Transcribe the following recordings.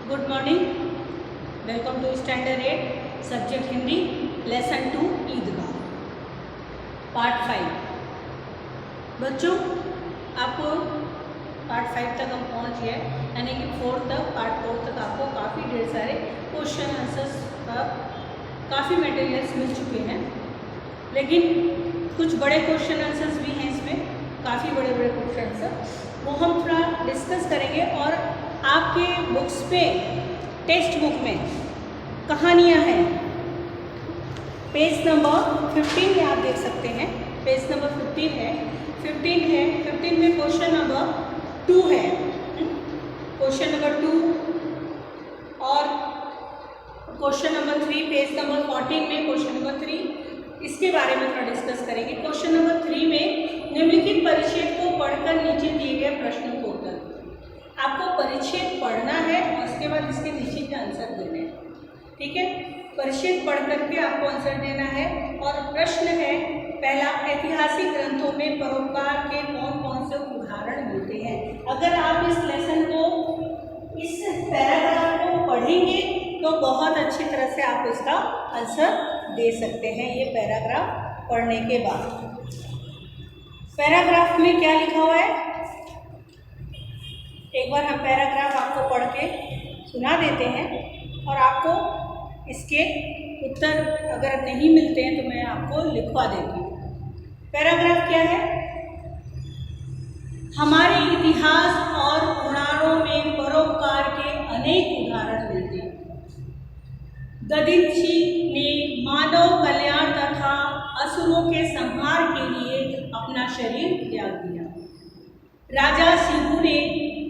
Good morning. Welcome to standard 8 subject Hindi lesson 2 Idgah part 5। बच्चों, आपको part 5 तक हम पहुंच गए, यानी कि पार्ट 4 तक आपको काफ़ी ढेर सारे क्वेश्चन आंसर्स का काफ़ी मटेरियल्स मिल चुके हैं। लेकिन कुछ बड़े क्वेश्चन आंसर्स भी हैं इसमें, काफ़ी बड़े बड़े क्वेश्चन आंसर, वो हम थोड़ा डिस्कस करेंगे। और आपके बुक्स पे टेक्स्ट बुक में कहानियाँ हैं, पेज नंबर 15 में आप देख सकते हैं। पेज नंबर 15 है। 15 में क्वेश्चन नंबर 2 है, क्वेश्चन नंबर 2। और क्वेश्चन नंबर 3 पेज नंबर 14 में क्वेश्चन नंबर 3, इसके बारे में थोड़ा डिस्कस करेंगे। क्वेश्चन नंबर 3 में निम्नलिखित परिच्छेद को पढ़कर नीचे दिए गए प्रश्नों को उत्तर। आपको परिच्छेद पढ़ना है और उसके बाद इसके नीचे के आंसर देने हैं, ठीक है। परिच्छेद पढ़ करके आपको आंसर देना है। और प्रश्न है पहला, ऐतिहासिक ग्रंथों में परोपकार के कौन कौन से उदाहरण मिलते हैं। अगर आप इस लेसन को, इस पैराग्राफ को पढ़ेंगे तो बहुत अच्छी तरह से आप इसका आंसर दे सकते हैं। ये पैराग्राफ पढ़ने के बाद, पैराग्राफ में क्या लिखा हुआ है, एक बार हम पैराग्राफ आपको पढ़ के सुना देते हैं और आपको इसके उत्तर अगर नहीं मिलते हैं तो मैं आपको लिखवा देती हूँ। पैराग्राफ क्या है, हमारे इतिहास और पुराणों में परोपकार के अनेक उदाहरण मिलते हैं। दधीचि ने मानव कल्याण तथा असुरों के संहार के लिए अपना शरीर त्याग दिया। राजा शिबू ने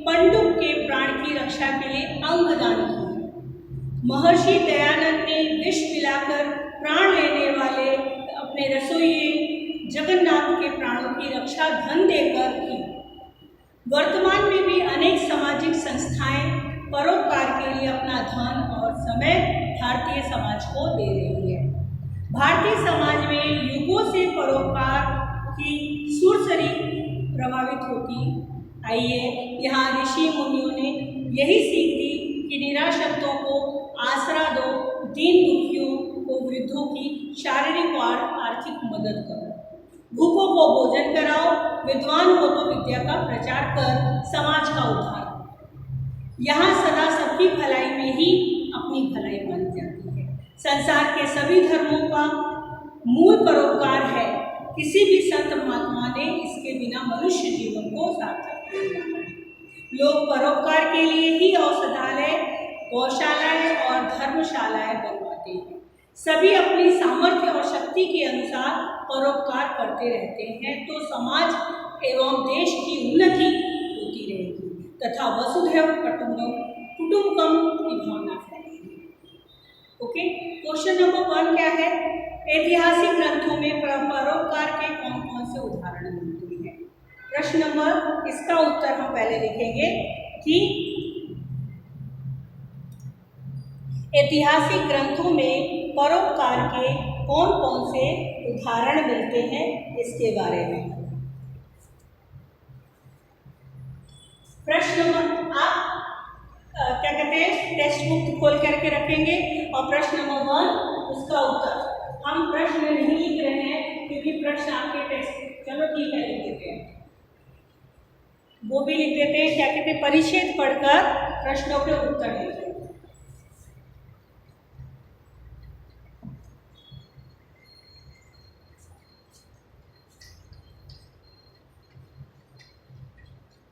पंडुप के प्राण की रक्षा के लिए अंगदान किया। महर्षि दयानंद ने विष पिलाकर प्राण लेने वाले अपने रसोइये जगन्नाथ के प्राणों की रक्षा धन देकर की। वर्तमान में भी अनेक सामाजिक संस्थाएं परोपकार के लिए अपना धन और समय भारतीय समाज को दे रही है। भारतीय समाज में युगों से परोपकार की सुरसरी प्रभावित होती आई है। यहाँ ऋषि मुनियों ने यही सीख दी कि निराश्रितों को आसरा दो, दीन दुखियों को, वृद्धों की शारीरिक और आर्थिक मदद करो, भूखों को भोजन कराओ, विद्वान हो तो विद्या का प्रचार कर समाज का उद्धार। यहाँ सदा सबकी भलाई में ही अपनी भलाई मानी जाती है। संसार के सभी धर्मों का मूल परोपकार है। किसी भी संत महात्मा ने इसके बिना मनुष्य जीवन को सार्थक नहीं माना है। लोग परोपकार के लिए ही औषधालय, गौशालाएं और धर्मशालाएं बनवाते हैं। सभी अपनी सामर्थ्य और शक्ति के अनुसार परोपकार करते रहते हैं तो समाज एवं देश की उन्नति होती रहेगी तथा वसुधैव कुटुंबकम की भावना फैलेगी। ओके, क्वेश्चन नंबर 1 क्या है, ऐतिहासिक ग्रंथों में परोपकार के कौन कौन से उदाहरण मिलते हैं। प्रश्न नंबर, इसका उत्तर हम पहले लिखेंगे कि ऐतिहासिक ग्रंथों में परोपकार के कौन कौन से उदाहरण मिलते हैं, इसके बारे में। प्रश्न नंबर, आप क्या कहते हैं, टेक्स्ट बुक खोल करके रखेंगे और प्रश्न नंबर 1 उसका उत्तर। हम प्रश्न नहीं लिख रहे हैं क्योंकि प्रश्न आपके टेक्स्ट, चलो ठीक है लिख देते हैं, वो भी लिख देते हैं। क्या कहते हैं, परिच्छेद पढ़कर प्रश्नों के उत्तर लिखें।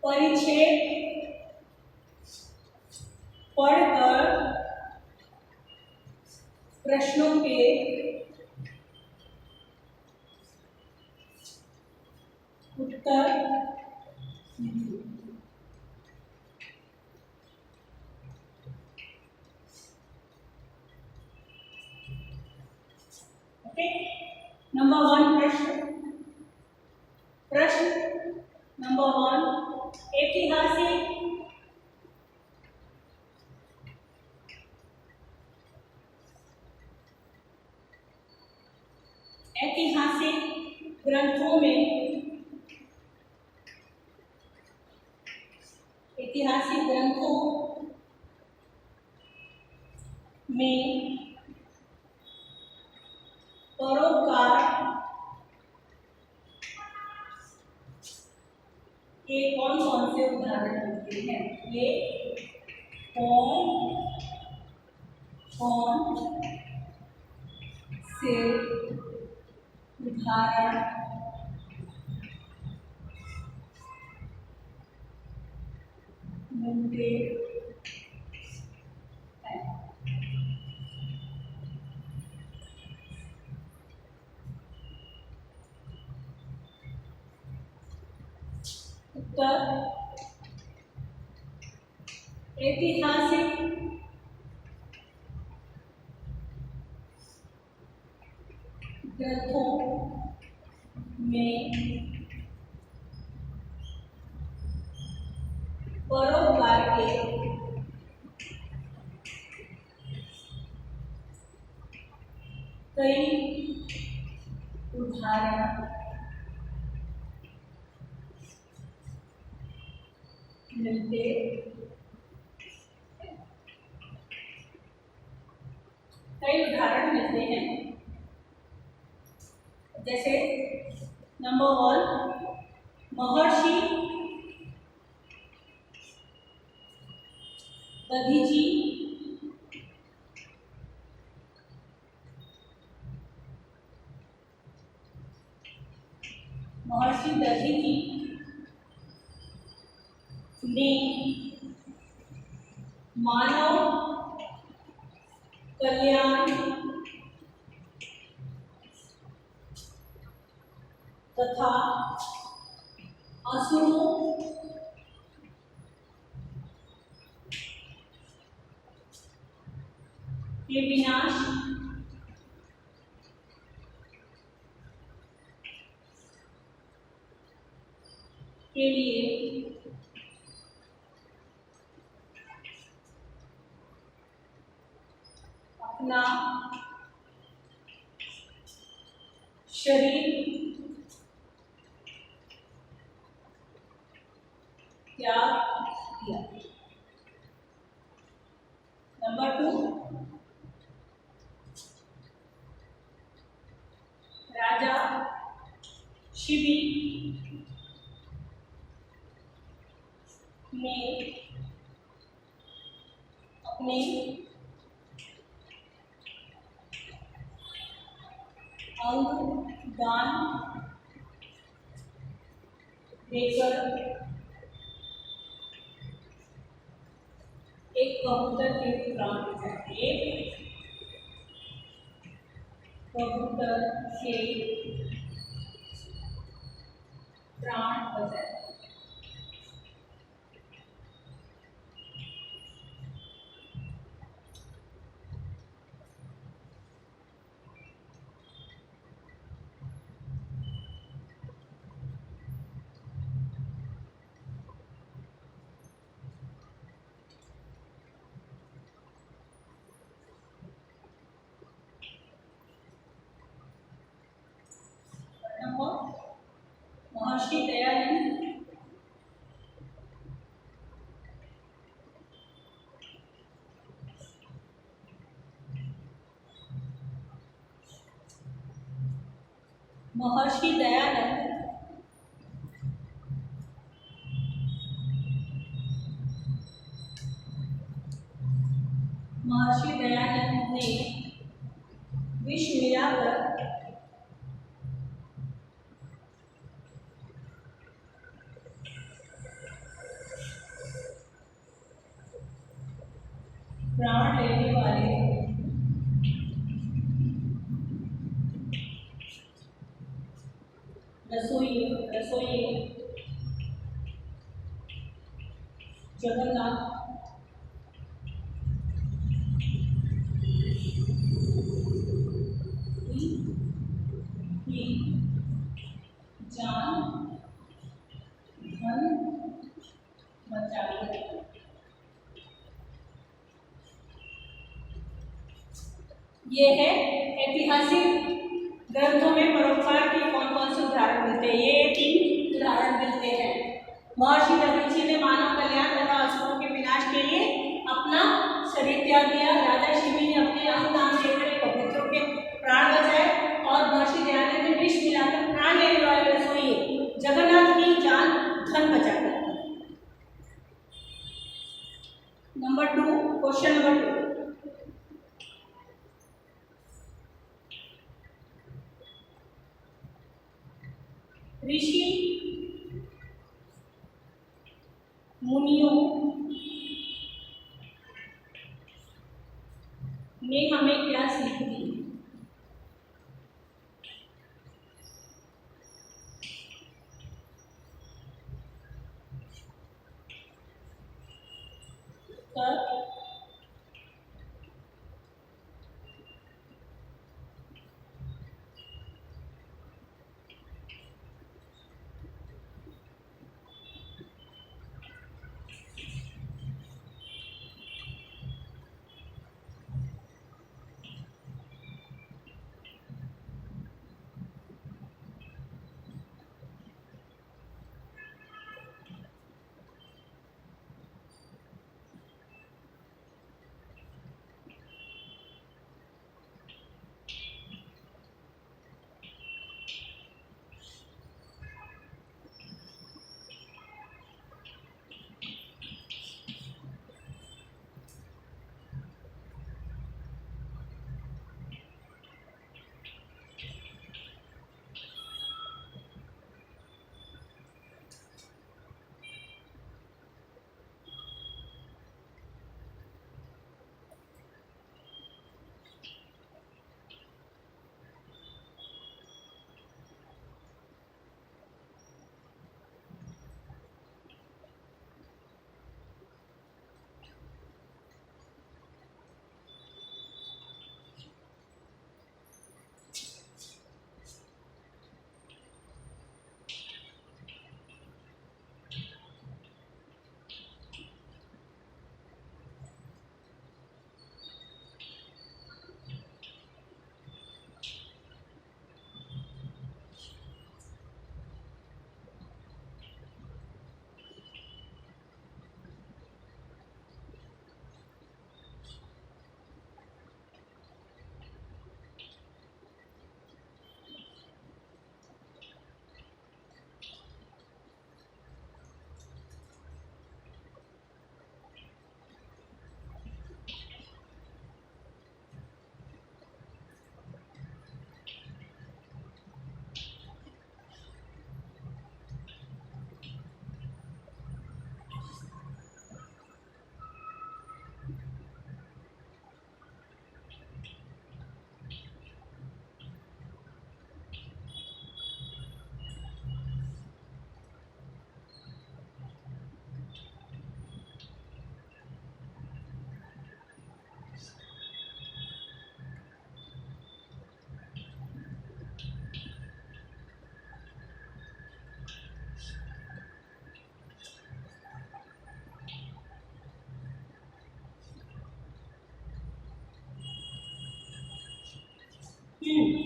परिच्छेद पढ़कर प्रश्नों के उत्तर ओके। नंबर 1 प्रश्न नंबर 1, ऐतिहासिक ग्रंथों में ऐतिहासिक ग्रंथों में परोपकार के कौन कौन से उदाहरण मिलते हैं? ये कौन कौन से उदाहरण मिलते हैं? उत्तर ऐतिहासिक ग्रंथों में परोपकार के कई उदाहरण मिलते हैं। कई उदाहरण मिलते हैं, जैसे नंबर 1 महर्षि दधीची ने मानव कल्याण तथा असुरों के विनाश के लिए अपना शरीर त्याग किया। नंबर 2 राजा शिबी ने अपने अंग दान देकर एक कबूतर के प्राण बचाए। एक कबूतर के प्राण बचाए। महर्षि दयानंद महर्षि दयानंद ने विष मिलाकर प्राण लेने वाले रसोई जगन्नाथ की जान धन बचाई। ये है ऐतिहासिक ग्रंथों में परोपकार के कौन कौन से उदाहरण मिलते हैं। ये 3 उदाहरण मिलते हैं। महर्षि दधीची ने मानव कल्याण तथा असुरों के विनाश के लिए अपना शरीर त्याग दिया। राजा शिवी ने अपने अंग दान देकर कबूतरों के प्राण बचाए और महर्षि दयानंद ने विष मिलाकर प्राण लेने वाले रसोइये जगन्नाथ की जान धन बचाकर। नंबर 2, क्वेश्चन नंबर 2, ऋषि मुनियों ने हमें क्या सीख दी?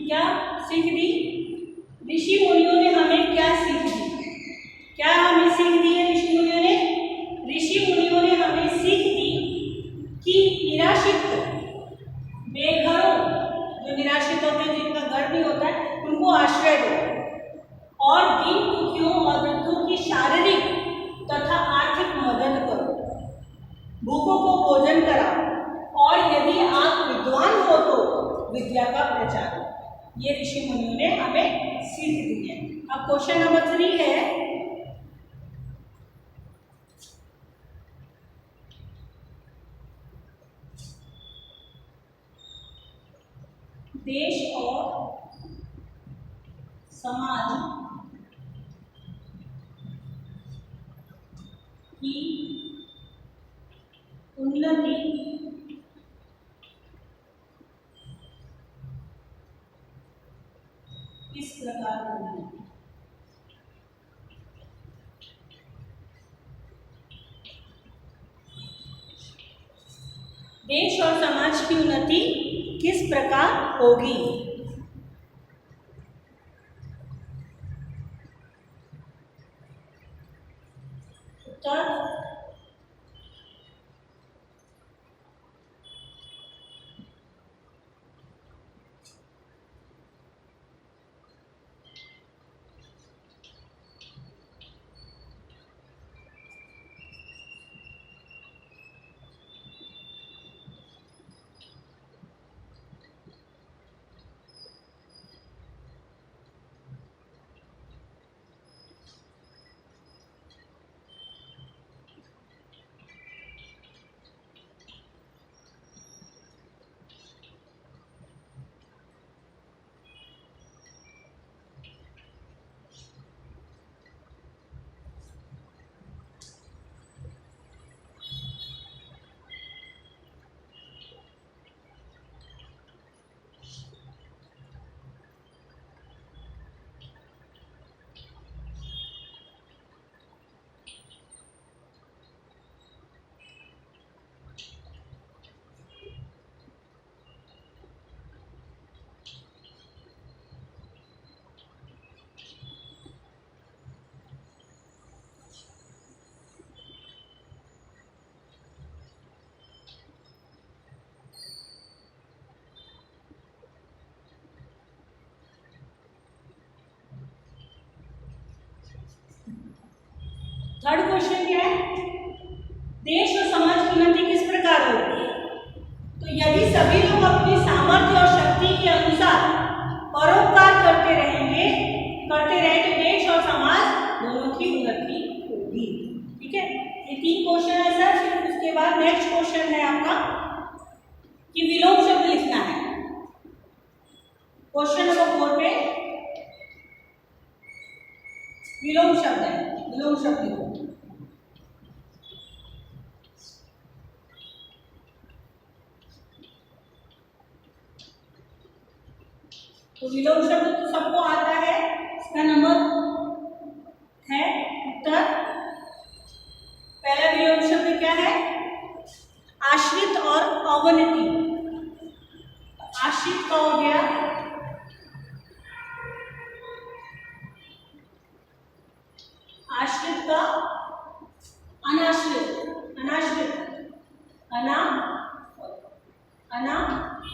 क्या सीख दी? ऋषि मुनियों ने हमें क्या सीख दी? क्या हमें सीख दी है ऋषि मुनियों ने? ऋषि मुनियों ने हमें सीख दी कि निराश्रित बेघरों, जो निराश्रित होते हैं, जिनका घर नहीं होता है, उनको आश्रय दो और दीन दुखियों और वृद्धों की शारीरिक तथा आर्थिक मदद करो, भूखों को भोजन कराओ और यदि आप विद्वान हो तो विद्या का प्रचार करो। ये ऋषि मुनियों ने हमें सीख दी है। अब क्वेश्चन नंबर 3 है, देश और समाज की उन्नति किस प्रकार होगी? देश और समाज की उन्नति किस प्रकार होगी? उत्तर थर्ड क्वेश्चन क्या है, देश और समाज की उन्नति किस प्रकार होगी। तो यदि सभी लोग अपनी सामर्थ्य और शक्ति के अनुसार परोपकार करते रहे तो देश और समाज दोनों की उन्नति होगी। ठीक है, ये 3 क्वेश्चन है सर। फिर उसके बाद नेक्स्ट क्वेश्चन है आपका कि विलोम शब्द लिखना है। क्वेश्चन नंबर 4 पे विलोम शब्द है, विलोम शब्द लिखो। तो विलोम शब्द तो सबको आता है, इसका नंबर है उत्तर। पहला विलोम शब्द क्या है, आश्रित और अवनति। आश्रित का हो गया आश्रित का अनाश्रित, अनाश्रित, अनाश्रित।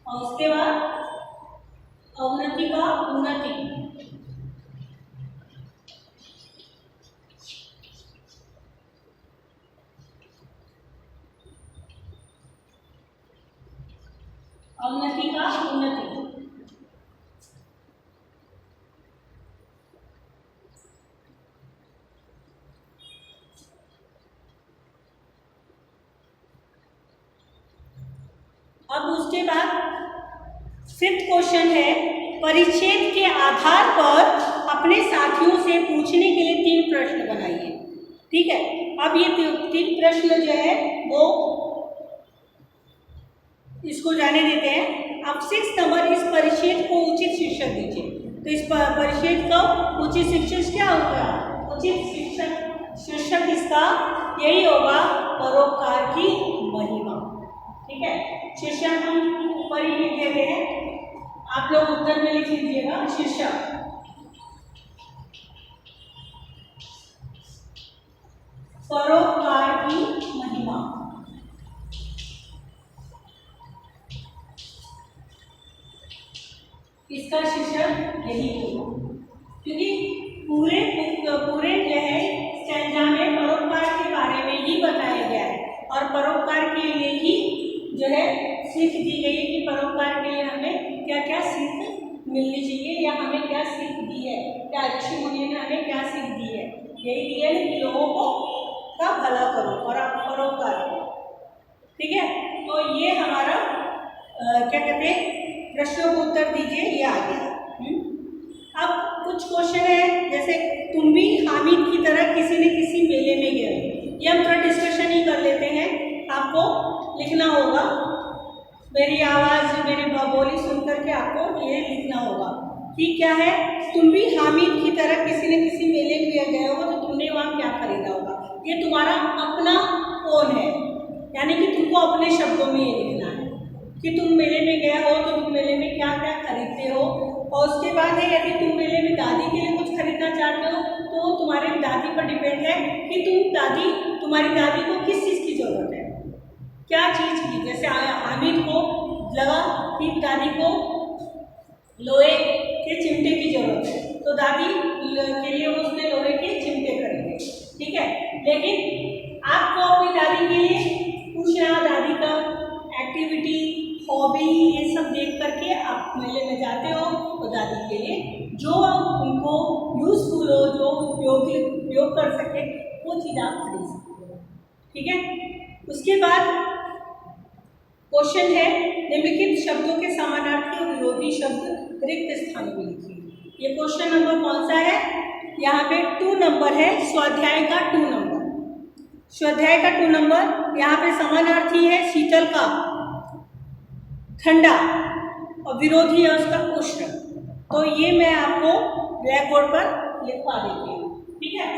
और उसके बाद अवनति का उन्नति। अवनति का उन्नति। अब उसके बाद 5th क्वेश्चन है, परिच्छेद के आधार पर अपने साथियों से पूछने के लिए 3 प्रश्न बनाइए। ठीक है, अब ये 3 प्रश्न जो है वो इसको जाने देते हैं। अब 6 नंबर, इस परिच्छेद को उचित शीर्षक दीजिए। तो इस परिच्छेद का उचित शीर्षक क्या होगा, उचित शीर्षक इसका यही होगा, परोपकार की महिमा। ठीक है, शीर्षक हम ऊपर ही लिख देते हैं, आप लोग उत्तर में लिख लीजिएगा शीर्षक। परोपकार की महिमा। इसका शीर्षक यही होगा, क्योंकि पूरे जो है स्टैंजा में परोपकार के बारे में ही बताया गया है और परोपकार के लिए ही जो है सीख दी गई है कि परोपकार के लिए हमें क्या क्या सीख मिलनी चाहिए या हमें क्या सीख दी है, क्या ऋषि मुनि ने हमें क्या सीख दी है। यही दी है कि लोगों को का भला करो और आप परोपकार करो। ठीक है, तो ये हमारा क्या कहते हैं, प्रश्नों को उत्तर दीजिए, ये आ गया। अब कुछ क्वेश्चन है, जैसे तुम भी हामिद की तरह किसी न किसी मेले में गए। ये हम थोड़ा डिस्कशन ही कर लेते हैं, आपको लिखना होगा। मेरी आवाज़, मेरी बोली सुनकर के आपको ये लिखना होगा कि क्या है, तुम भी हामिद की तरह किसी न किसी मेले में गए हो तो तुमने वहाँ क्या खरीदा होगा। ये तुम्हारा अपना ओन है, यानी कि तुमको अपने शब्दों में ये लिखना है कि तुम मेले में गए हो तो तुम मेले में क्या क्या खरीदते हो। और उसके बाद है, यदि तुम मेले में दादी के लिए कुछ खरीदना चाहते हो तो तुम्हारे दादी पर डिपेंड है कि तुम्हारी दादी को किस चीज़ की ज़रूरत है, क्या चीज़ की। जैसे हामिद को लगा कि दादी को लोहे के चिमटे की ज़रूरत है तो दादी के लिए उसने लोहे के चिमटे खरीदे। ठीक है, लेकिन आपको अपनी दादी के लिए पूछना, दादी का एक्टिविटी, हॉबी, ये सब देख करके आप मेले में जाते हो तो दादी के लिए जो उनको यूजफुल हो, जो उपयोग कर सके, वो चीज़ आप खरीद सकते हो। ठीक है, उसके बाद क्वेश्चन है, निम्नलिखित शब्दों के समानार्थी और विरोधी शब्द रिक्त स्थान में लिखिए। ये क्वेश्चन नंबर कौन सा है, यहाँ पे 2 नंबर है, स्वाध्याय का 2 नंबर। स्वाध्याय का 2 नंबर, यहाँ पे समानार्थी है शीतल का ठंडा और विरोधी है उसका उष्ण। तो ये मैं आपको ब्लैक बोर्ड पर लिखवा देती हूँ। ठीक है,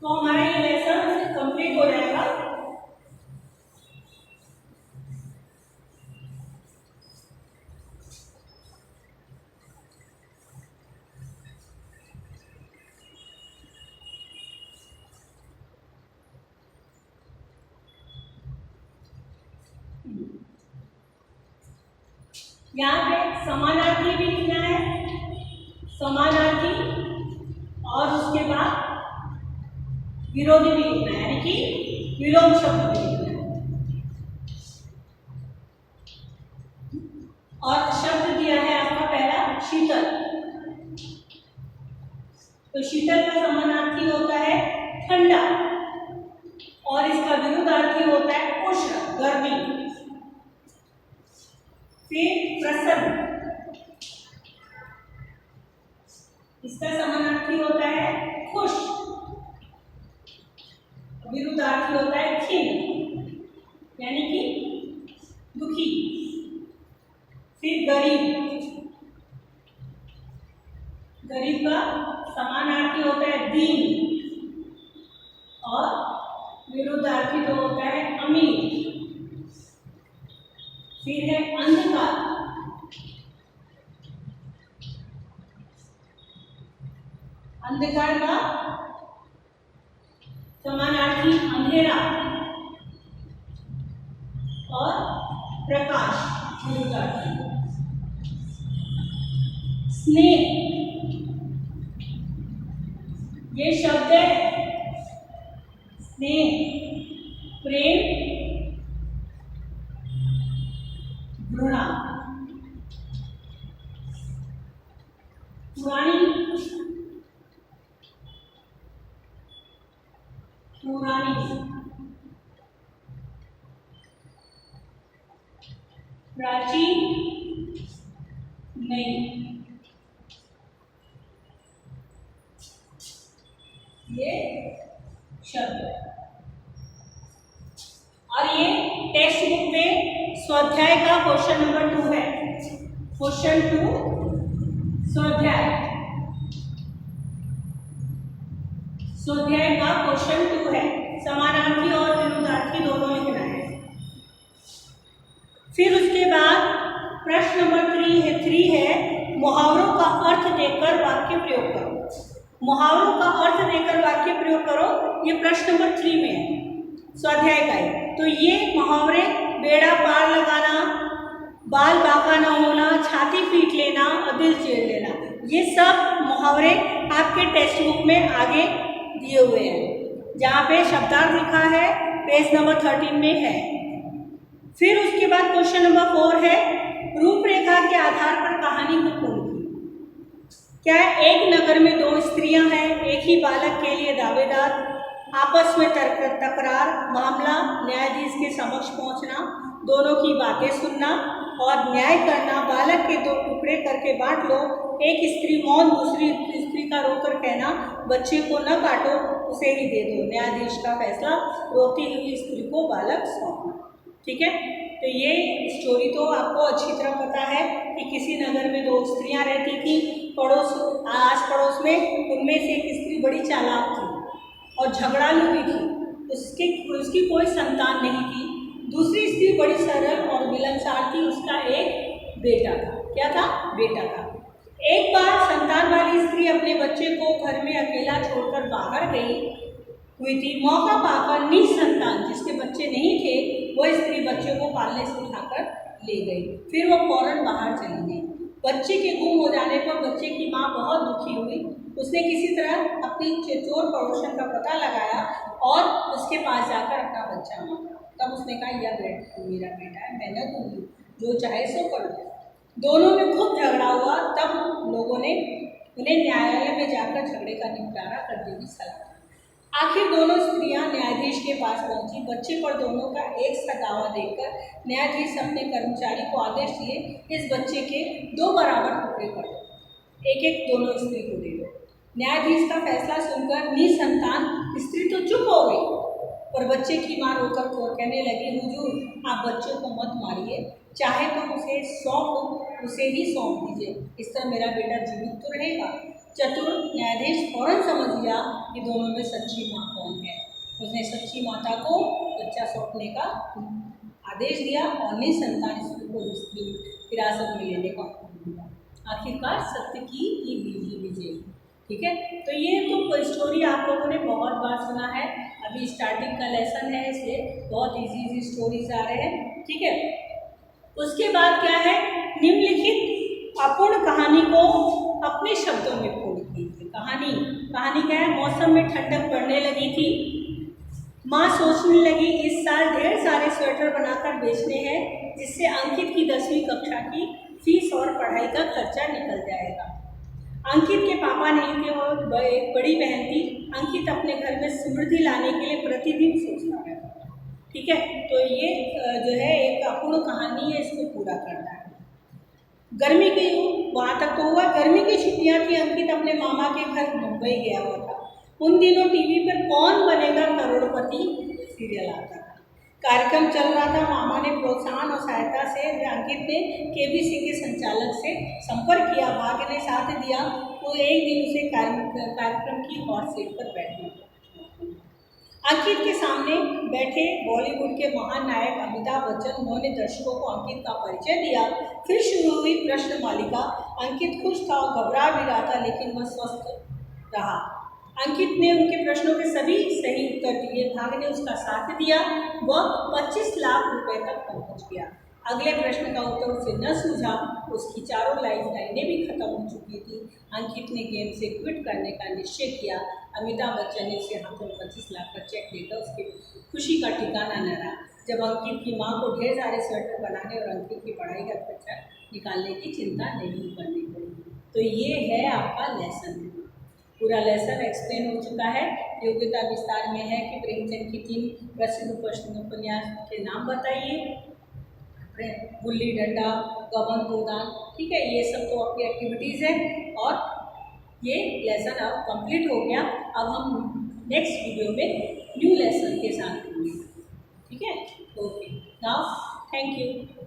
तो हमारा ये लेसन कंप्लीट हो जाएगा। यहाँ पे समानार्थी भी लिखना है, समानार्थी, और उसके बाद विरोधी भी लिखना है, यानी कि विलोम शब्द भी लिखना है। और शब्द दिया है आपका पहला शीतल, तो शीतल का समानार्थी होता है ठंडा, और इसका विरुद्धार्थी होता है उष्ण, गर्मी। फिर प्रसन्न, इसका समानार्थी होता है खुश, विरुद्धार्थी होता है खिन्न, यानी कि दुखी। फिर गरीब, गरीब का समानार्थी होता है दीन, और विरुद्धार्थी तो होता है अमीर। फिर है अंधकार, अंधकार का समानार्थी अंधेरा, और प्रकाश, विरुद्धार्थी। स्नेह, ये शब्द है स्नेह, प्रेम, घृणा। पुरानी, पुरानी, प्राचीन, नई। ये शब्द, और ये टेक्स्ट बुक में स्वाध्याय का क्वेश्चन नंबर 2 है। क्वेश्चन 2 स्वाध्याय, स्वाध्याय का क्वेश्चन 2 है, समानार्थी और विरुद्धार्थी दोनों लिखना है। फिर उसके बाद प्रश्न नंबर 3 है मुहावरों का अर्थ देकर वाक्य प्रयोग करो। मुहावरों का अर्थ देकर वाक्य प्रयोग करो, ये प्रश्न नंबर 3 में है, स्वाध्याय का है। तो ये मुहावरे बेड़ा पार लगाना, बाल बांका न होना, छाती पीट लेना और दिल चीर लेना, ये सब मुहावरे आपके टेक्स्ट बुक में आगे दिए हुए हैं, जहाँ पे शब्दार्थ लिखा है पेज नंबर 13 में है। फिर उसके बाद क्वेश्चन नंबर 4 है रूपरेखा के आधार पर कहानी को पूर्ण की। क्या एक नगर में 2 स्त्रियां हैं, एक ही बालक के लिए दावेदार, आपस में तकरार, मामला न्यायाधीश के समक्ष पहुंचना, दोनों की बातें सुनना और न्याय करना, बालक के 2 टुकड़े करके बांट लो, एक स्त्री मौन, दूसरी स्त्री का रोकर कहना, बच्चे को न काटो उसे ही दे दो, न्यायाधीश का फैसला, रोती हुई स्त्री को बालक सौंपना। ठीक है, तो ये स्टोरी तो आपको अच्छी तरह पता है कि किसी नगर में 2 स्त्रियां रहती थी, पड़ोस आस पड़ोस में, उनमें से एक स्त्री बड़ी चालाक थी और झगड़ालू भी थी, उसकी कोई संतान नहीं थी। दूसरी स्त्री बड़ी सरल और मिलनसार थी, उसका एक बेटा था। क्या था? बेटा था। एक बार संतान वाली स्त्री अपने बच्चे को घर में अकेला छोड़कर बाहर गई हुई थी। मौका पाकर निसंतान जिसके बच्चे नहीं थे, वह स्त्री बच्चे को पालने से उठाकर ले गई। फिर वो फौरन बाहर चली गई। बच्चे के गुम हो जाने पर बच्चे की माँ बहुत दुखी हुई। उसने किसी तरह अपनी चोर पड़ोसन का पता लगाया और उसके पास जाकर अपना बच्चा मांगा। तब उसने कहा, यह मेरा बेटा है, मैंने दूंगी, जो चाहे सो कर दो। दोनों में खूब झगड़ा हुआ। तब लोगों ने उन्हें न्यायालय में जाकर झगड़े का निपटारा करने की सलाह दी। आखिर दोनों स्त्रियां न्यायाधीश के पास पहुंची। बच्चे पर दोनों का एक सा दावा देकर न्यायाधीश अपने कर्मचारी को आदेश दिए, इस बच्चे के 2 बराबर टुकड़े कर दो, एक एक दोनों स्त्री को दे दो। न्यायाधीश का फैसला सुनकर निसंतान स्त्री तो चुप हो गई, पर बच्चे की मां रोकर कहने लगी, हुजूर आप बच्चे को मत मारिए, चाहे तो उसे ही सौंप दीजिए, इस तरह मेरा बेटा जीवित तो रहेगा। चतुर न्यायाधीश फौरन समझ गया कि दोनों में सच्ची माँ कौन है। उसने सच्ची माता को बच्चा सौंपने का आदेश दिया और निसंतान स्त्री को हिरासत में लेने का हुक्म दिया। आखिरकार सत्य की ही विजय। ठीक है, तो ये तो स्टोरी आप लोगों ने बहुत बार सुना है। अभी स्टार्टिंग का लेसन है, इसलिए बहुत इजी स्टोरीज आ रहे हैं। ठीक है, उसके बाद क्या है, निम्नलिखित अपूर्ण कहानी को अपने शब्दों में पूर्ण कीजिए। कहानी क्या है? मौसम में ठंडक पड़ने लगी थी। माँ सोचने लगी इस साल ढेर सारे स्वेटर बनाकर बेचने हैं, जिससे अंकित की 10वीं कक्षा की फीस और पढ़ाई का खर्चा निकल जाएगा। अंकित के पापा नहीं थे और एक बड़ी बहन थी। अंकित अपने घर में समृद्धि लाने के लिए प्रतिदिन सोचता रहता था। ठीक है, तो ये जो है एक अपूर्ण कहानी है, इसको पूरा करना है। गर्मी की, वहाँ तक तो हुआ। गर्मी की छुट्टियाँ थी। अंकित अपने मामा के घर मुंबई गया हुआ था। उन दिनों टीवी पर कौन बनेगा करोड़पति सीरियल आता था। कार्यक्रम चल रहा था। मामा ने प्रोत्साहन और सहायता से अंकित ने केबीसी के संचालक से संपर्क किया। भाग्य ने साथ दिया। तो एक दिन उसे कार्यक्रम की हॉट सीट पर बैठना पड़ा। अंकित के सामने बैठे बॉलीवुड के महान नायक अमिताभ बच्चन। उन्होंने दर्शकों को अंकित का परिचय दिया। फिर शुरू हुई प्रश्न मालिका। अंकित खुश था और घबरा भी रहा था, लेकिन वह स्वस्थ रहा। अंकित ने उनके प्रश्नों के सभी सही उत्तर दिए। भाग्य ने उसका साथ दिया। वह 25 लाख रुपए तक पहुंच गया। अगले प्रश्न का उत्तर उसे न सूझा। उसकी चारों लाइफ लाइनें भी खत्म हो चुकी थी। अंकित ने गेम से क्विट करने का निश्चय किया। अमिताभ बच्चन ने उसे हाथों 25 लाख का चेक देकर उसकी खुशी का ठिकाना न रहा। जब अंकित की माँ को ढेर सारे स्वेटर बनाने और अंकित की पढ़ाई का खर्चा निकालने की चिंता नहीं करनी पड़ी। तो ये है आपका लेसन। पूरा लेसन एक्सप्लेन हो चुका है। योग्यता विस्तार में है कि प्रेमचंद की 3 प्रसिद्ध उपन्यास के नाम बताइए। गुल्ली डंडा, गबन गोदान। ठीक है, ये सब तो आपकी एक्टिविटीज़ है और ये लेसन अब कंप्लीट हो गया। अब हम नेक्स्ट वीडियो में न्यू लेसन के साथ मिलेंगे। ठीक है, ओके, नाउ थैंक यू।